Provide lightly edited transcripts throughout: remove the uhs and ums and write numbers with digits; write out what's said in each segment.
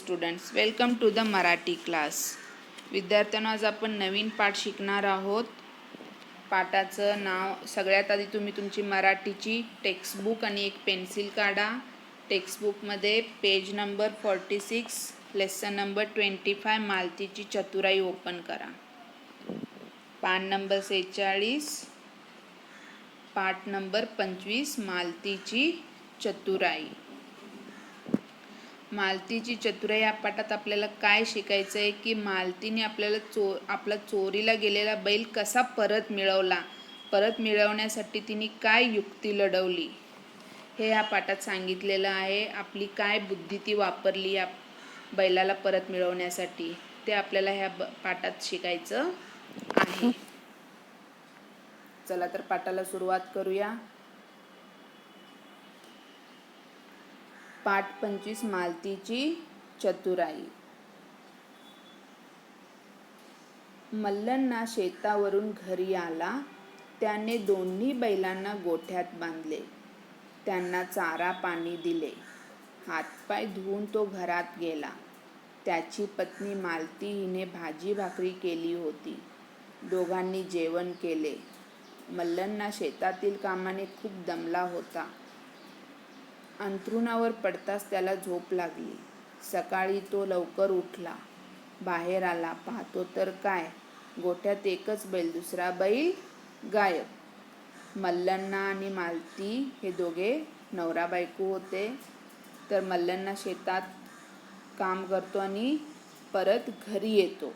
Students, welcome to the Marathi class. विद्यार्थ्यांनो, आज आपण नवीन पाठ शिकणार आहोत. पाठाचं नाव, सगळ्यात आधी तुम्ही तुमची मराठीची टेक्स्टबुक आणि एक पेन्सिल काढा. टेक्स्टबुकमध्ये पेज नंबर 46, लेसन नंबर 25 मालतीची चतुराई ओपन करा. पान नंबर 46, पाठ नंबर 25 मालतीची चतुराई. मालतीची चतुराई या पाठात आपल्याला काय शिकायचं आहे की मालतीने आपल्याला आपला चोरीला गेलेला बैल कसा परत मिळवला, परत मिळवण्यासाठी तिने काय युक्ती लढवली हे या पाठात सांगितलेलं आहे. आपली काय बुद्धी ती वापरली या बैलाला परत मिळवण्यासाठी ते आपल्याला ह्या पाठात शिकायचं आहे. चला तर पाठाला सुरुवात करूया. पाठ 25 मालतीची चतुराई. मल्लण्णा शेतावरून घरी आला. त्याने दोन्ही बैलांना गोठ्यात बांधले. त्यांना चारा पाणी दिले. हातपाय धुवून तो घरात गेला. त्याची पत्नी मालती हिने भाजी भाकरी केली होती. दोघांनी जेवण केले. मल्लण्णा शेतातील कामाने खूप दमला होता. अंथरुणावर पडताच त्याला झोप लागली. सकाळी तो लवकर उठला. बाहेर आला. पाहतो तर काय, गोठ्यात एकच बैल, दुसरा बैल गायब. मल्लण्णा आणि मालती हे दोघे नवरा बायको होते. तर मल्लण्णा शेतात काम करतो आणि परत घरी येतो.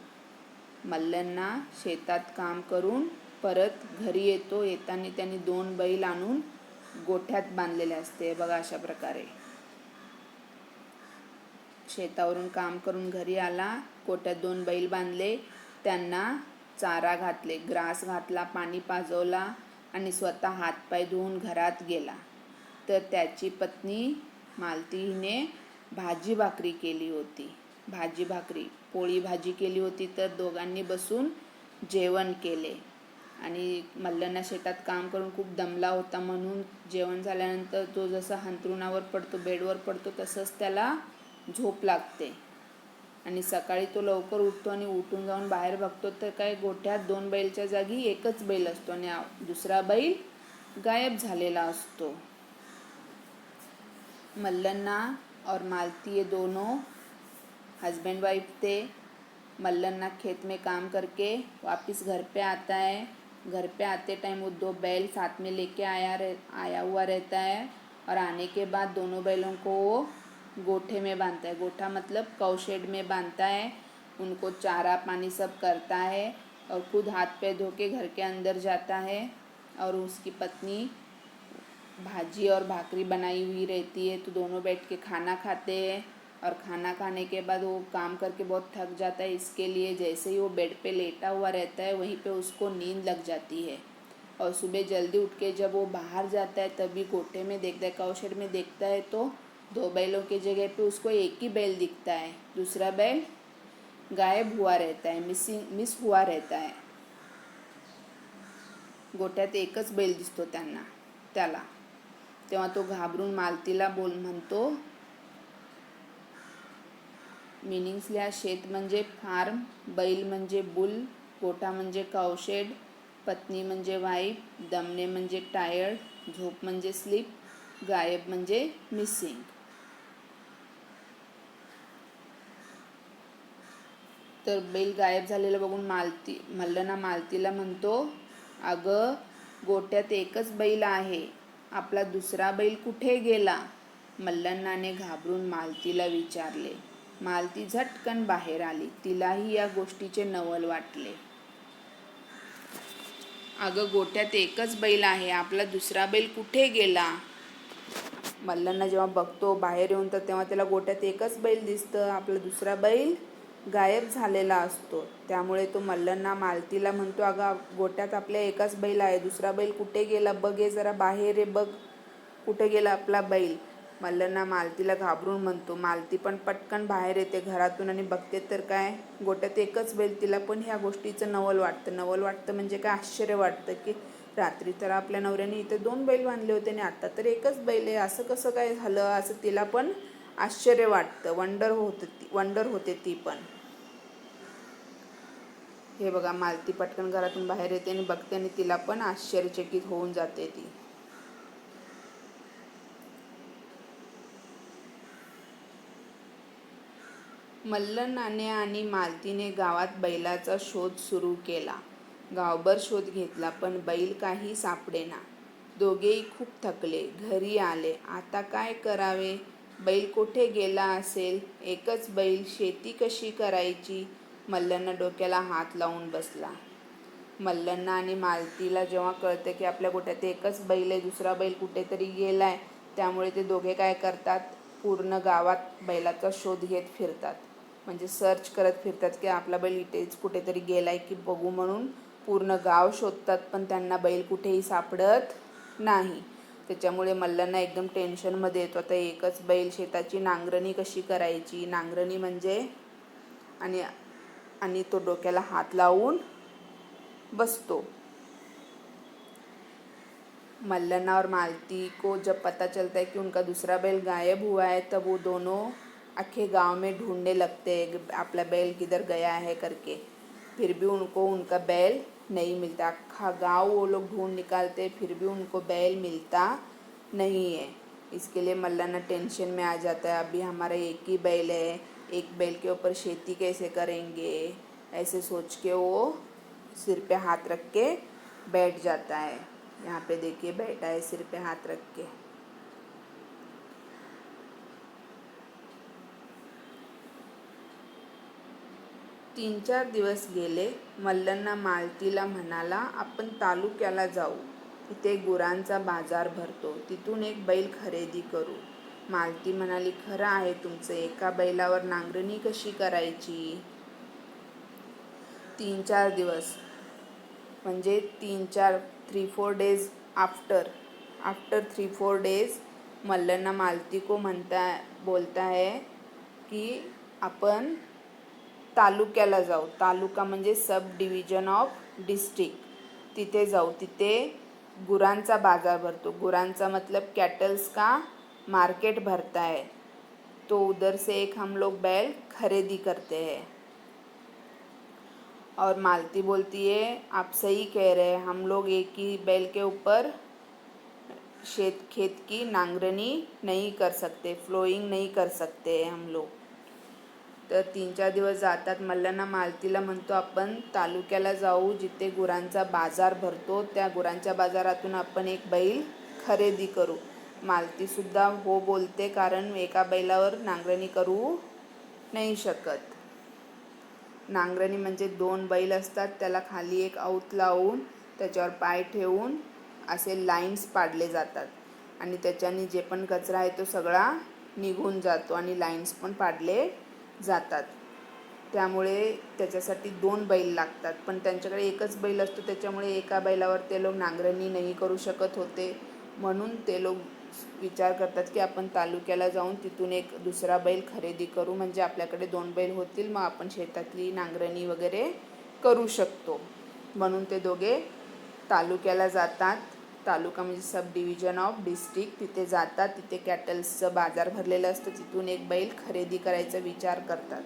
मल्लण्णा शेतात काम करून परत घरी येतो. येताना त्यांनी 2 बैल आणून गोठ्यात बांधलेले असते. बघा, अशा प्रकारे शेतावरून काम करून घरी आला. गोठ्यात 2 बैल बांधले. त्यांना चारा घातले, ग्रास घातला, पाणी पाजवला आणि स्वतः हातपाय धुवून घरात गेला. तर त्याची पत्नी मालती हिने भाजी भाकरी केली होती. भाजी भाकरी, पोळी भाजी केली होती. तर दोघांनी बसून जेवण केले. आणि मल्लण्णा शेतात काम करून खूप दमला होता, म्हणून जेवण झाल्यानंतर तो जसा अंथरुणावर पडतो, बेडवर पडतो, तसंच त्याला झोप लागते. आणि सकाळी तो लवकर उठतो आणि उठून जाऊन बाहेर बघतो तर काय, गोठ्यात 2 बैलच्या जागी एकच बैल असतो आणि दुसरा बैल गायब झालेला असतो. मल्लण्णा और मालती ये दोनों हस्बैंड वाइफ थे. मल्लण्णा खेत में काम करके वापस घर पे आता है. घर पे आते टाइम वो 2 बैल साथ में लेके आया हुआ रहता है. और आने के बाद दोनों बैलों को वो गोठे में बांधता है. गोठा मतलब काउशेड में बांधता है. उनको चारा पानी सब करता है और खुद हाथ पैर धो के घर के अंदर जाता है. और उसकी पत्नी भाजी और भाकरी बनाई हुई रहती है. तो दोनों बैठ के खाना खाते हैं. और खाना खाने के बाद वो काम करके बहुत थक जाता है. इसके लिए जैसे ही वो बेड पे लेटा हुआ रहता है, वहीं पे उसको नींद लग जाती है. और सुबह जल्दी उठ के जब वो बाहर जाता है, तभी गोठे में देखता है, काउशेड में देखता है, तो 2 बैलों के जगह पे उसको एक ही बैल दिखता है. दूसरा बैल गायब हुआ रहता है, मिस हुआ रहता है. गोठ्यात एकच बैल दिसतो त्याला. तेव्हा तो घाबरून मालतीला म्हणतो, मीनिंग्स लिहा. शेत म्हणजे फार्म, बैल म्हणजे बुल, गोठा म्हणजे काउशेड, पत्नी म्हणजे वाईफ, दमणे म्हणजे टायर्ड, झोप म्हणजे स्लीप, गायब म्हणजे मिसिंग. तर बैल गायब झालेलं बघून मल्लण्णा मालतीला म्हणतो, अगं, गोठ्यात एकच बैल आहे, आपला दुसरा बैल कुठे गेला? मल्लण्णाने घाबरून मालतीला विचारले. मालती झटकन बाहेर आली. तिलाही या गोष्टीचे नवल वाटले. अगं, गोठ्यात एकच बैल आहे, आपला दुसरा बैल कुठे गेला? मल्लण्णा जेव्हा बघतो बाहेर येऊन, तर तेव्हा त्याला गोठ्यात एकच बैल दिसतं. आपला दुसरा बैल गायब झालेला असतो. त्यामुळे तो मल्लण्णा मालतीला म्हणतो, अगं, गोठ्यात आपल्या एकच बैल आहे, दुसरा बैल कुठे गेला? बघ, हे जरा बाहेर आहे, बघ कुठे गेला आपला बैल. मल्लण्णा मालतीला घाबरून म्हणतो. मालती पण पटकन बाहेर येते घरातून आणि बघते तर काय, गोठ्यात एकच बैल. तिला पण ह्या गोष्टीचं नवल वाटतं म्हणजे काय, आश्चर्य वाटतं की रात्री तर आपल्या नवऱ्याने इथे 2 बैल बांधले होते आणि आता तर एकच बैल आहे, असं कसं काय झालं, असं तिला पण आश्चर्य वाटतं, वंडर होते ती पण. हे बघा, मालती पटकन घरातून बाहेर येते आणि बघते आणि तिला पण आश्चर्यचकित होऊन जाते ती. मल्लनाने आणि मालतीने गावात बैलाचा शोध सुरू केला. गावभर शोध घेतला पण बैल काही सापडेना. दोघेही खूप थकले. घरी आले. आता काय करावे? बैल कुठे गेला असेल? एकच बैल, शेती कशी करायची? मल्लना डोक्याला हात लावून बसला. मल्लना आणि मालतीला जेव्हा कळतं की आपल्या गोठ्यात एकच बैल आहे, दुसरा बैल कुठेतरी गेलाय, त्यामुळे ते दोघे काय करतात, पूर्ण गावात बैलाचा शोध घेत फिरतात. म्हणजे सर्च करत फिरतात की आपला बैल इथेच कुठेतरी गेलाय की बघू म्हणून पूर्ण गाव शोधतात, पण त्यांना बैल कुठेही सापडत नाही. त्याच्यामुळे मल्लना एकदम टेन्शनमध्ये येतो. आता एकच बैल, शेताची नांगरणी कशी करायची? नांगरणी म्हणजे आणि तो डोक्याला हात लावून बसतो. मल्लना और मालती को जब पता चलता है कि उनका दूसरा बैल गायब हुआ है, तब वो दोनों आखे गांव में ढूंढने लगते हैं अपना बैल किधर गया है करके. फिर भी उनको उनका बैल नहीं मिलता. आखा गांव वो लोग ढूंढ निकालते, फिर भी उनको बैल मिलता नहीं है. इसके लिए मल्लना टेंशन में आ जाता है. अभी हमारा एक ही बैल है, एक बैल के ऊपर खेती कैसे करेंगे, ऐसे सोच के वो सिर पे हाथ रख के बैठ जाता है. यहाँ पे देखिए बैठा है सिर पे हाथ रख के. तीन चार दिवस गेले. मल्लना मालतीला म्हणाला, आपण तालुक्याला जाऊ, तिथे गुरांचा बाजार भरतो, तिथून एक बैल खरेदी करू. मालती म्हणाली, खरं आहे तुमचं, एका बैलावर नांगरणी कशी करायची? 3-4 दिवस म्हणजे 3-4 days आफ्टर 3-4 days मल्लना मालती को बोलता है की आपण तालुक्याला जाऊ. तालुका म्हणजे सब डिव्हिजन ऑफ डिस्ट्रिक्ट. तिथे जाऊ. तिथे गुरांचा बाजार भरतो. गुरांचा मतलब कैटल्स का मार्केट भरता है, तो उधर से एक हम लोग बैल खरीदी करते हैं. और मालती बोलती है, आप सही कह रहे हैं, हम लोग एक ही बैल के ऊपर खेत की नांगरणी नहीं कर सकते, फ्लोइंग नहीं कर सकते हम लोग. तर 3-4 दिवस जातात. मल्लना मालतीला म्हणतो, आपण तालुक्याला जाऊ, जिथे गुरांचा बाजार भरतो, त्या गुरांच्या बाजारातून आपण एक बैल खरेदी करू. मालतीसुद्धा हो बोलते, कारण एका बैलावर नांगरणी करू नाही शकत. नांगरणी म्हणजे 2 बैल असतात, त्याला खाली एक औत लावून त्याच्यावर पाय ठेवून असे लाईन्स पाडले जातात आणि त्याच्याने जे पण कचरा आहे तो सगळा निघून जातो आणि लाईन्स पण पाडले जातात. त्यामुळे त्याच्यासाठी 2 बैल लागतात, पण त्यांच्याकडे एकच बैल असतो, त्याच्यामुळे एका बैलावर ते लोक नांगरणी नाही करू शकत होते. म्हणून ते लोक विचार करतात की आपण तालुक्याला जाऊन तिथून एक दुसरा बैल खरेदी करू, म्हणजे आपल्याकडे 2 बैल होतील, मग आपण शेतातली नांगरणी वगैरे करू शकतो. म्हणून ते दोघे तालुक्याला जातात. तालुका म्हणजे सब डिव्हिजन ऑफ डिस्ट्रिक्ट. तिथे जातात. तिथे कॅटल्सचं बाजार भरलेलं असतं. तिथून एक बैल खरेदी करायचा विचार करतात.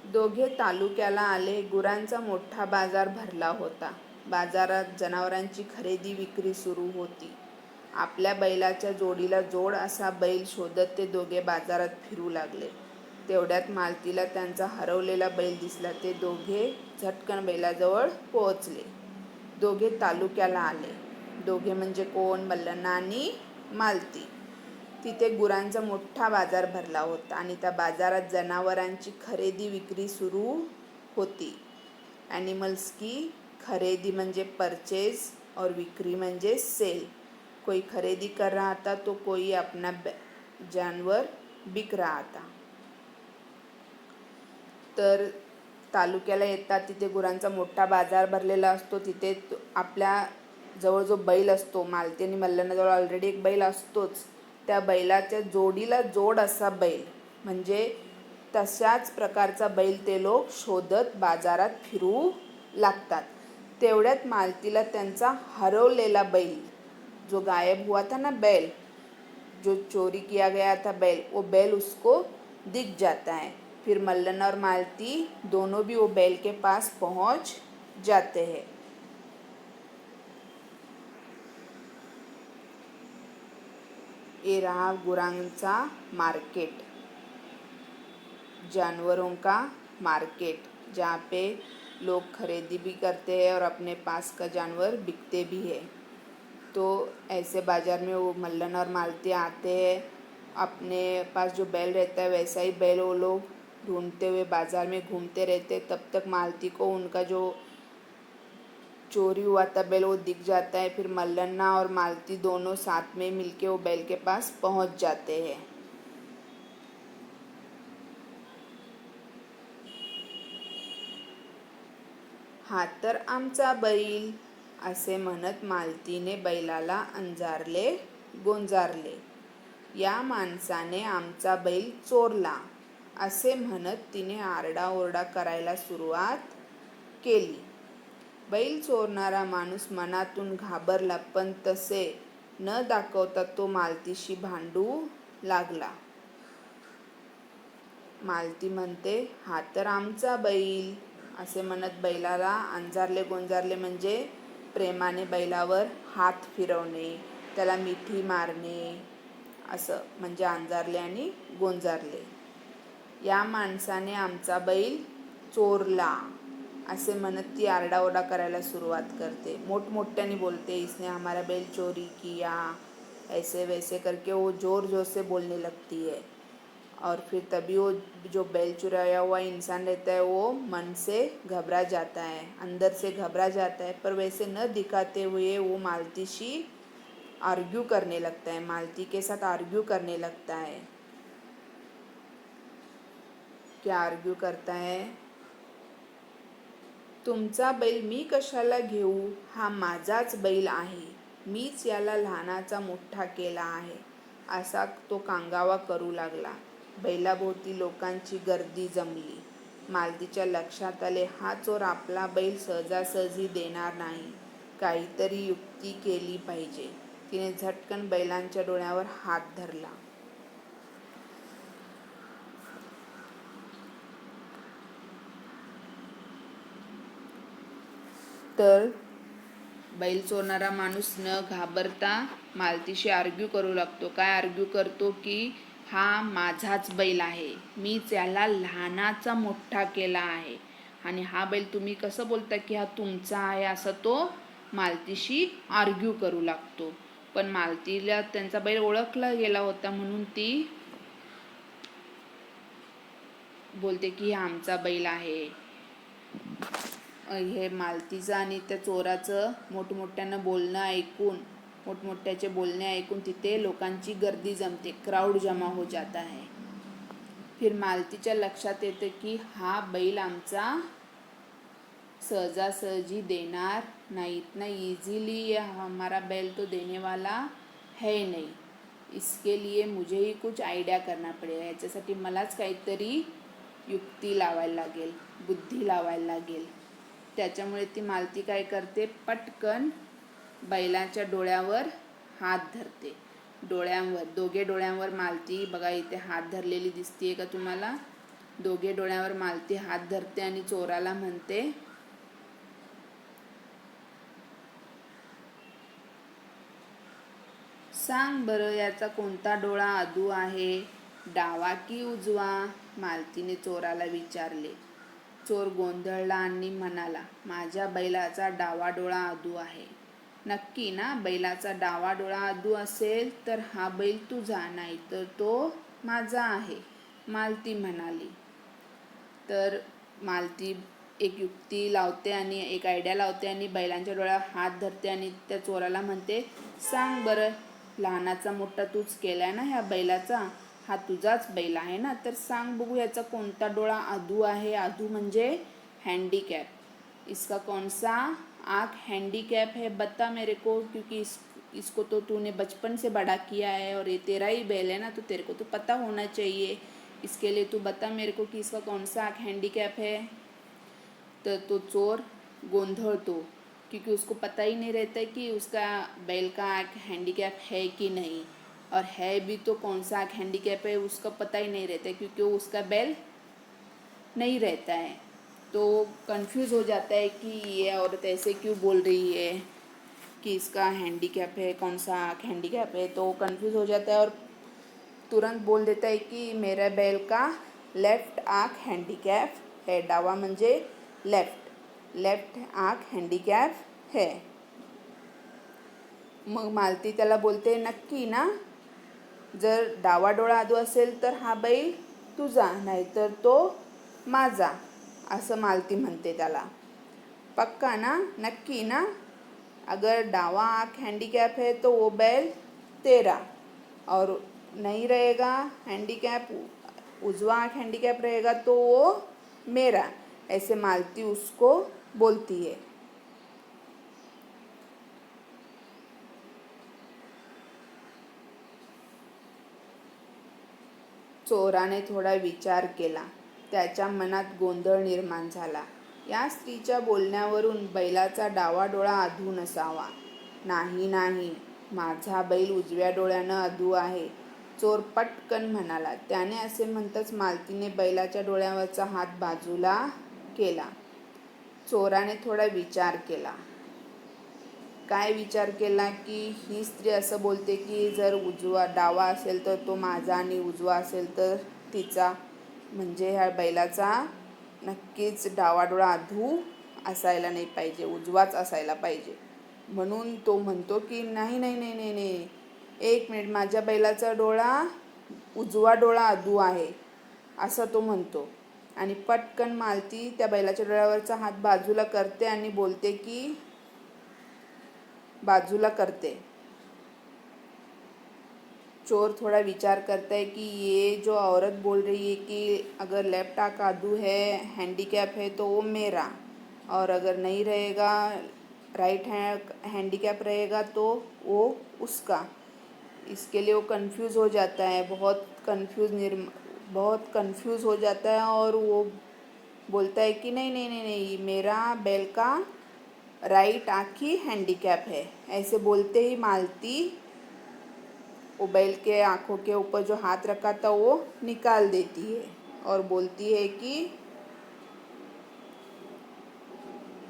दोघे तालुक्याला आले. गुरांचा मोठा बाजार भरला होता. बाजारात जनावरांची खरेदी विक्री सुरू होती. आपल्या बैलाच्या जोडीला जोड असा बैल शोधत ते दोघे बाजारात फिरू लागले. तेवढ्यात मालतीला त्यांचा हरवलेला बैल दिसला. ते दोघे झटकन बैलाजवळ पोहोचले. दोघे तालुक्याला आले. दोघे म्हणजे कोण? मल्लना आणि मालती. तिथे गुरांचा मोठा बाजार भरला होता आणि त्या बाजारात जनावरांची खरेदी विक्री सुरू होती. ॲनिमल्स की खरेदी म्हणजे परचेज और विक्री म्हणजे सेल. कोई खरेदी कर रहा था तो कोई अपना जानवर बिक रहा था. तर तालुक्याला येतात. तिथे गुरांचा मोठा बाजार भरलेला असतो. तिथे आपल्या जवळ जो बैल असतो, मालती आणि मल्लनाजवळ ऑलरेडी एक बैल असतोच, त्या बैलाच्या जोडीला जोड असा बैल म्हणजे तशाच प्रकारचा बैल ते लोक शोधत बाजारात फिरू लागतात. तेवढ्यात मालतीला त्यांचा हरवलेला बैल जो गायब हुआ था ना बैल, जो चोरी किया गया था बैल, वो बैल उसको दिख जाता है। फिर मल्लन और मालती दोनों भी वो बैल के पास पहुंच जाते हैं। ये रहा गुरांचा मार्केट, जानवरों का मार्केट, जहाँ पे लोग खरीदी भी करते हैं और अपने पास का जानवर बिकते भी है। तो ऐसे बाज़ार में वो मल्लन और मालती आते हैं, अपने पास जो बैल रहता है वैसा ही बैल वो लोग ढूंढते हुए बाज़ार में घूमते रहते। तब तक मालती को उनका जो चोरी हुआ था बैल वो दिख जाता है। फिर मल्लन्ना और मालती दोनों साथ में मिलके वो बैल के पास पहुंच जाते हैं। हा तर आमचा बैल, असे म्हणत मालतीने बैलाला अंजारले गोंजारले. या माणसाने आमचा बैल चोरला, असे म्हणत तिने आरडाओरडा करायला सुरुवात केली. बैल चोरणारा माणूस मनातून घाबरला, पण तसे न दाखवता तो मालतीशी भांडू लागला. मालती म्हणते, हा तर आमचा बैल, असे म्हणत बैलाला अंजारले गोंजारले म्हणजे प्रेमाने बैलावर हात फिरवणे, त्याला मिठी मारणे, असं म्हणजे अंजारले आणि गोंजारले. या माणसाने आमचा बैल चोरला, असे म्हणत ती आरडाओरडा करायला सुरुवात करते. मोठमोठ्याने बोलते, इसने हमारा बैल चोरी किया, ऐसे वैसे करके वो ज़ोर ज़ोर से बोलने लगती है. और फिर तभी वो जो बैल चुराया हुआ इंसान रहता है वो मन से घबरा जाता है, अंदर से घबरा जाता है, पर वैसे न दिखाते हुए वो मालतीशी आर्ग्यू करने लगता है, मालती के साथ आर्ग्यू करने लगता है. क्या आर्ग्यू करता है? तुमचा बैल मी कशाला घेऊ, हा माझाच बैल आहे, मीच याला लहानाचा मोठा केला आहे, असा तो कांगावा करू लागला. बैलाभोवती लोकांची गर्दी जमली. मालतीच्या लक्षात आले, हा चोर आपला बैल सहजासहजी देणार नाही, काहीतरी युक्ती केली पाहिजे. तिने झटकन बैलांच्या डोळ्यावर हात धरला. तर बैल चोरणारा माणूस न घाबरता मालतीशी आर्ग्यू करू लागतो. काय आर्ग्यू करतो की हा माझाच बैल आहे, मीच याला लहानाचा मोठा केला आहे, आणि हा बैल तुम्ही कसं बोलता की हा तुमचा आहे, असं तो मालतीशी आर्ग्यू करू लागतो. पण मालतीला त्यांचा बैल ओळखला गेला होता, म्हणून ती बोलते की हा आमचा बैल आहे. हे मालतीचं आणि त्या चोराचं मोठमोठ्यानं बोलणं ऐकून, मोठमोठ्याचे बोलणे ऐकून तिथे लोकांची गर्दी जमते, क्राउड जमा हो जाता है. फिर मालतीच्या लक्षात येतं की हा बैल आमचा सहजासहजी देणार नाही, इतना इजीली हमारा बैल तो देने वाला है नहीं, इसके लिए मुझे ही कुछ आयडिया करना पडेगा, याच्यासाठी मलाच काहीतरी युक्ती लावायला लागेल, बुद्धी लावायला लागेल. त्याच्यामुळे ती मालती काय करते, पटकन बैलाच्या डोळ्यावर हात धरते. डोळ्यांवर, दोघे डोळ्यांवर मालती, बघा इथे हात धरलेली दिसतीये का तुम्हाला, दोघे डोळ्यांवर मालती हात धरते आणि चोराला म्हणते, सांग बरं याचा कोणता डोळा अधू आहे, डावा की उजवा, मालतीने चोराला विचारले. चोर गोंधळला आणि म्हणाला, माझ्या बैलाचा डावा डोळा अधू आहे. नक्की ना? बैलाचा डावा डोळा अधू असेल तर हा बैल तुझा, नाही तर तो माझा आहे, मालती म्हणाली. तर मालती एक युक्ती लावते आणि एक आयडिया लावते आणि बैलांच्या डोळ्यावर हात धरते आणि त्या चोराला म्हणते, सांग बरं, लहानाचा मोठा तूच केलाय ना ह्या बैलाचा, हा तुझाच बैल आहे ना, तर सांग बघू याचा कोणता डोळा अधू आहे. अधू म्हणजे हैंडीकैप, इसका कौन सा आँख हैंडीकैप है, बता मेरे को, क्योंकि इसको तो तूने बचपन से बड़ा किया है और ये तेरा ही बैल है ना, तो तेरे को तो पता होना चाहिए, इसके लिए तू बता मेरे को कि इसका कौन सा आँख हैंडीकैप है. तर तो चोर गोंधळतो क्योंकि उसको पता ही नहीं रहता है कि उसका बैल का आँख हैंडीकैप है कि नहीं, और है भी तो कौन सा आँख हैंडीकैप है उसका पता ही नहीं रहता है, क्योंकि उसका बैल नहीं रहता है। तो कंफ्यूज हो जाता है कि ये औरत ऐसे क्यों बोल रही है कि इसका हैंडीकैप है, कौन सा आँख हैंडीकैप है। तो कंफ्यूज हो जाता है और तुरंत बोल देता है कि मेरा बैल का लेफ्ट आँख हैंडीकॅप है। डावा म्हणजे लेफ्ट आँख हँडिकॅप है। मग मालती त्याला बोलते, नक्की ना? जर डावा डोळा अधू असेल तर हा बैल तुझा, नाहीतर तो माझा, असं मालती म्हणते त्याला। पक्का ना? नक्की ना? अगर डावा आँख हैंडीकैप है तो वो बैल तेरा, और नहीं रहेगा हैंडीकैप, उजवा आँख हैंडीकैप रहेगा तो वो मेरा, ऐसे मालती उसको बोलती है। चोराने थोडा विचार केला। त्याच्या मनात गोंधळ निर्माण झाला। या स्त्रीच्या बोलण्यावरून बैलाचा डावा डोळा अधू नसावा। नाही, माझा बैल उजव्या डोळ्यानं अधू आहे, चोर पटकन म्हणाला। त्याने असे म्हणताच मालतीने बैलाच्या डोळ्यावरचा हात बाजूला केला। चोराने थोडा विचार केला। काय विचार केला की ही स्त्री असं बोलते की जर डावा असेल तर तो माझा आणि उजवा असेल तर तिचा, म्हणजे ह्या बैलाचा नक्कीच डावा डोळा अधू असायला नाही पाहिजे, उजवाच असायला पाहिजे। म्हणून तो म्हणतो की नाही, एक मिनिट, माझ्या बैलाचा उजवा डोळा अधू आहे, असं तो म्हणतो। आणि पटकन मालती त्या बैलाच्या डोळ्यावरचा हात बाजूला करते आणि बोलते की चोर थोड़ा विचार करता है कि ये जो औरत बोल रही है कि अगर लेफ्ट आँख अधू है, हैंडीकैप है तो वो मेरा, और अगर नहीं रहेगा, राइट हैंडीकैप रहेगा तो वो उसका। इसके लिए वो कंफ्यूज हो जाता है, बहुत कंफ्यूज हो जाता है, और वो बोलता है कि नहीं, मेरा बैल का राइट आँख ही हैंडीकैप है। ऐसे बोलते ही मालती वो बैल के आँखों के ऊपर जो हाथ रखा था वो निकाल देती है और बोलती है कि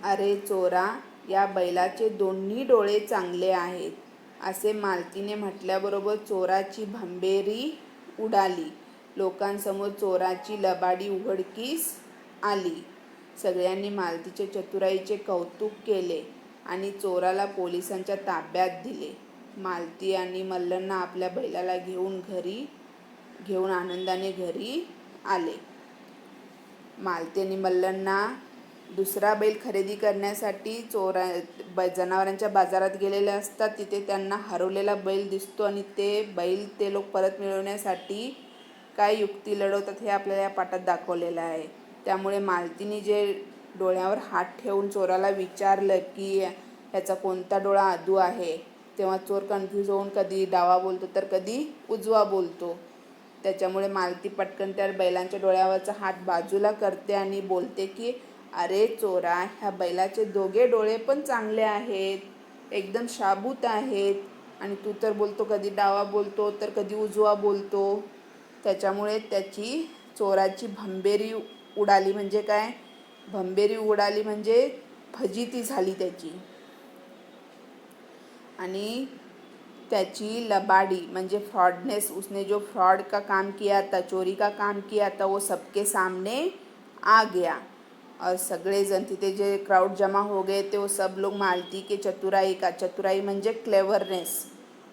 अरे चोरा, या बैलाचे दोन्ही डोळे चांगले आहेत। असे मालतीने म्हटल्याबरोबर चोराची भंबेरी उडाली। लोकांसमोर चोराची लबाडी उघडकीस आली। सगळ्यांनी मालतीच्या चतुराईचे कौतुक केले आणि चोराला पोलिसांच्या ताब्यात दिले। मालती आणि मल्लन्ना आपल्या बैलाला घेऊन आनंदाने घरी आले। मालती आणि मल्लन्ना दुसरा बैल खरेदी करण्यासाठी जनावरांच्या बाजारात गेलेले असतात। तिथे त्यांना हरवलेला बैल दिसतो आणि ते लोक परत मिळवण्यासाठी काय युक्ती लढवतात हे आपल्याला या पाठात दाखवलेलं आहे। त्यामुळे मालतीने जे डोळ्यावर हात ठेवून चोराला विचारलं की याचा कोणता डोळा अधू आहे, तेव्हा चोर कन्फ्यूज होऊन कधी डावा बोलतो तर कधी उजवा बोलतो। त्याच्यामुळे मालती पटकन त्या बैलांच्या डोळ्यावरचा हात बाजूला करते आणि बोलते की अरे चोरा, ह्या बैलाचे दोघे डोळे पण चांगले आहेत, एकदम शाबूत आहेत, आणि तू तर बोलतो कधी डावा बोलतो तर कधी उजवा बोलतो। त्याच्यामुळे चोराची भंबेरी उडाली। म्हणजे काय? भंबेरी उडाली म्हणजे फजिती झाली त्याची, आणि त्याची लबाडी म्हणजे फ्रॉडनेस, उसने जो फ्रॉड का काम किया था, चोरी का काम किया था, वो सबके सामने आ गया। और सगळे जन तिथे जे क्राउड जमा हो गए थे वो सब लोग मालती के चतुराई म्हणजे क्लेवरनेस,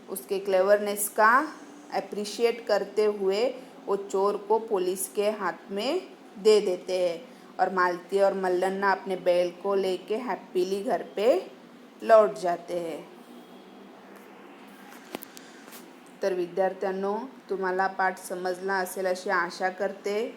उसके क्लेवरनेस का अप्रिशिएट करते हुए वो चोर को पुलिस के हाथ में दे देते हैं। और मालती और मल्लन्ना अपने बैल को लेके हैप्पीली घर पे लौट जाते हैं। तर विद्यार्थ्यांनो, तुम्हाला पाठ समजला असेल अशी आशा करते।